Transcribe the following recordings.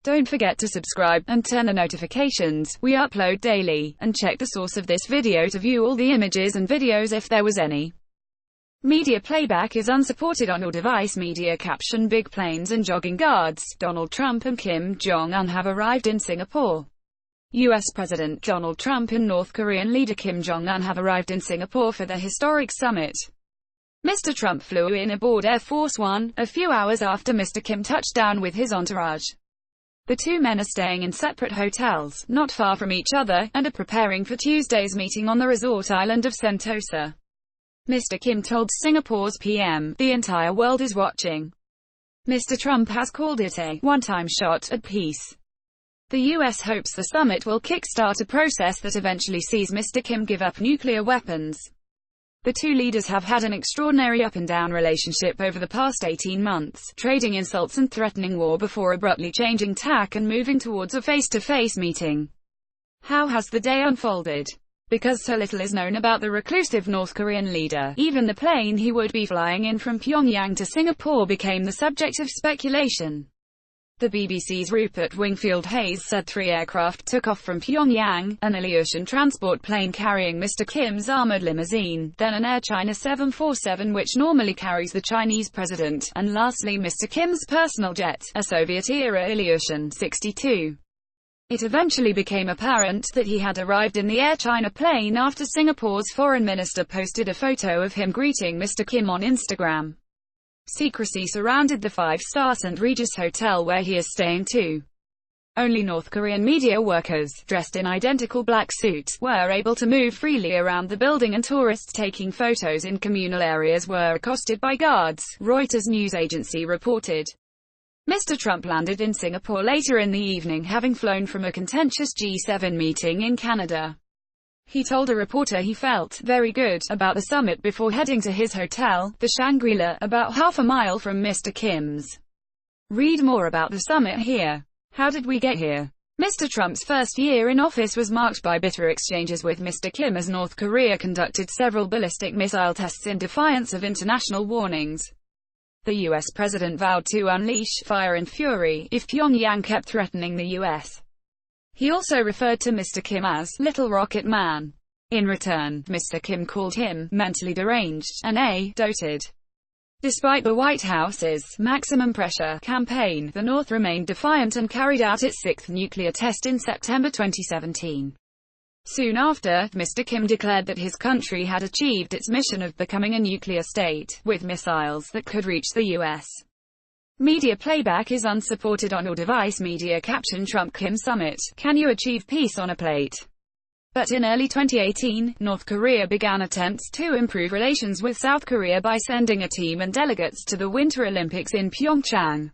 Don't forget to subscribe, and turn on notifications. We upload daily. And check the source of this video to view all the images and videos if there was any. Media playback is unsupported on your device. Media caption: Big planes and jogging guards. Donald Trump and Kim Jong-un have arrived in Singapore. U.S. President Donald Trump and North Korean leader Kim Jong-un have arrived in Singapore for the historic summit. Mr. Trump flew in aboard Air Force One, a few hours after Mr. Kim touched down with his entourage. The two men are staying in separate hotels, not far from each other, and are preparing for Tuesday's meeting on the resort island of Sentosa. Mr. Kim told Singapore's PM, "The entire world is watching." Mr. Trump has called it a one-time shot at peace. The U.S. hopes the summit will kickstart a process that eventually sees Mr. Kim give up nuclear weapons. The two leaders have had an extraordinary up-and-down relationship over the past 18 months, trading insults and threatening war before abruptly changing tack and moving towards a face-to-face meeting. How has the day unfolded? Because so little is known about the reclusive North Korean leader, even the plane he would be flying in from Pyongyang to Singapore became the subject of speculation. The BBC's Rupert Wingfield-Hayes said 3 aircraft took off from Pyongyang, an Ilyushin transport plane carrying Mr. Kim's armored limousine, then an Air China 747 which normally carries the Chinese president, and lastly Mr. Kim's personal jet, a Soviet-era Ilyushin 62. It eventually became apparent that he had arrived in the Air China plane after Singapore's foreign minister posted a photo of him greeting Mr. Kim on Instagram. Secrecy surrounded the 5-star St. Regis Hotel where he is staying too. Only North Korean media workers, dressed in identical black suits, were able to move freely around the building, and tourists taking photos in communal areas were accosted by guards, Reuters news agency reported. Mr. Trump landed in Singapore later in the evening, having flown from a contentious G7 meeting in Canada. He told a reporter he felt very good about the summit before heading to his hotel, the Shangri-La, about half a mile from Mr. Kim's. Read more about the summit here. How did we get here? Mr. Trump's first year in office was marked by bitter exchanges with Mr. Kim as North Korea conducted several ballistic missile tests in defiance of international warnings. The U.S. president vowed to unleash fire and fury if Pyongyang kept threatening the U.S. He also referred to Mr. Kim as Little Rocket Man. In return, Mr. Kim called him mentally deranged and a dotard. Despite the White House's maximum pressure campaign, the North remained defiant and carried out its 6th nuclear test in September 2017. Soon after, Mr. Kim declared that his country had achieved its mission of becoming a nuclear state, with missiles that could reach the U.S. Media playback is unsupported on your device. Media caption: Trump-Kim summit, can you achieve peace on a plate? But in early 2018, North Korea began attempts to improve relations with South Korea by sending a team and delegates to the Winter Olympics in Pyeongchang.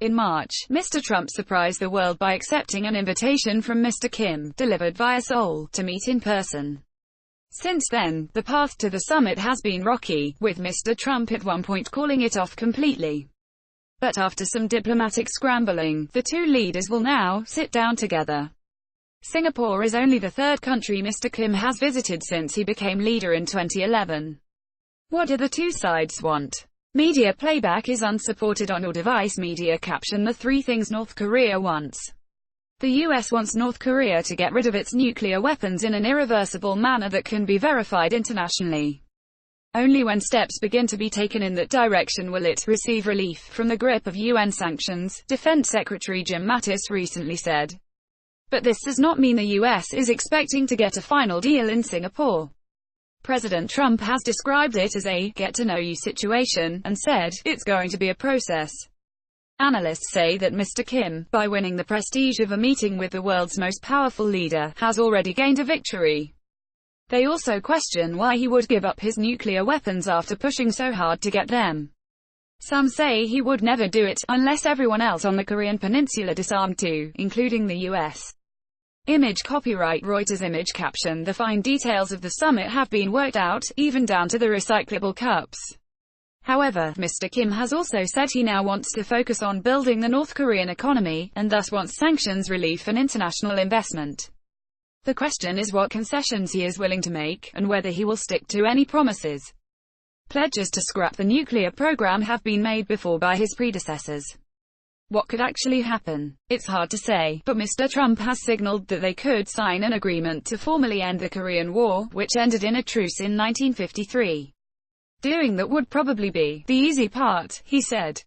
In March, Mr. Trump surprised the world by accepting an invitation from Mr. Kim, delivered via Seoul, to meet in person. Since then, the path to the summit has been rocky, with Mr. Trump at one point calling it off completely. But after some diplomatic scrambling, the two leaders will now sit down together. Singapore is only the 3rd country Mr. Kim has visited since he became leader in 2011. What do the two sides want? Media playback is unsupported on your device. Media caption: The 3 things North Korea wants. The U.S. wants North Korea to get rid of its nuclear weapons in an irreversible manner that can be verified internationally. Only when steps begin to be taken in that direction will it receive relief from the grip of UN sanctions, Defense Secretary Jim Mattis recently said. But this does not mean the U.S. is expecting to get a final deal in Singapore. President Trump has described it as a get-to-know-you situation, and said, it's going to be a process. Analysts say that Mr. Kim, by winning the prestige of a meeting with the world's most powerful leader, has already gained a victory. They also question why he would give up his nuclear weapons after pushing so hard to get them. Some say he would never do it, unless everyone else on the Korean peninsula disarmed too, including the U.S. Image copyright Reuters. Image caption: The fine details of the summit have been worked out, even down to the recyclable cups. However, Mr. Kim has also said he now wants to focus on building the North Korean economy, and thus wants sanctions relief and international investment. The question is what concessions he is willing to make, and whether he will stick to any promises. Pledges to scrap the nuclear program have been made before by his predecessors. What could actually happen? It's hard to say, but Mr. Trump has signaled that they could sign an agreement to formally end the Korean War, which ended in a truce in 1953. Doing that would probably be the easy part, he said.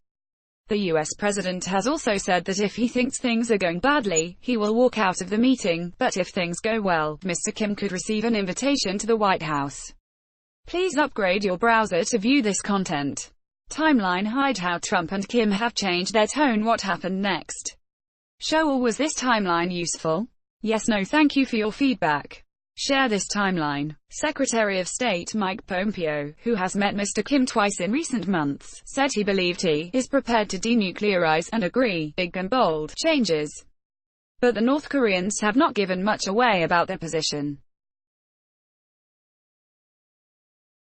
The US president has also said that if he thinks things are going badly, he will walk out of the meeting, but if things go well, Mr. Kim could receive an invitation to the White House. Please upgrade your browser to view this content. Timeline hide how Trump and Kim have changed their tone. What happened next? Show or was this timeline useful? Yes, no, thank you for your feedback. Share this timeline. Secretary of State Mike Pompeo, who has met Mr. Kim twice in recent months, said he believed he is prepared to denuclearize and agree big and bold changes. But the North Koreans have not given much away about their position.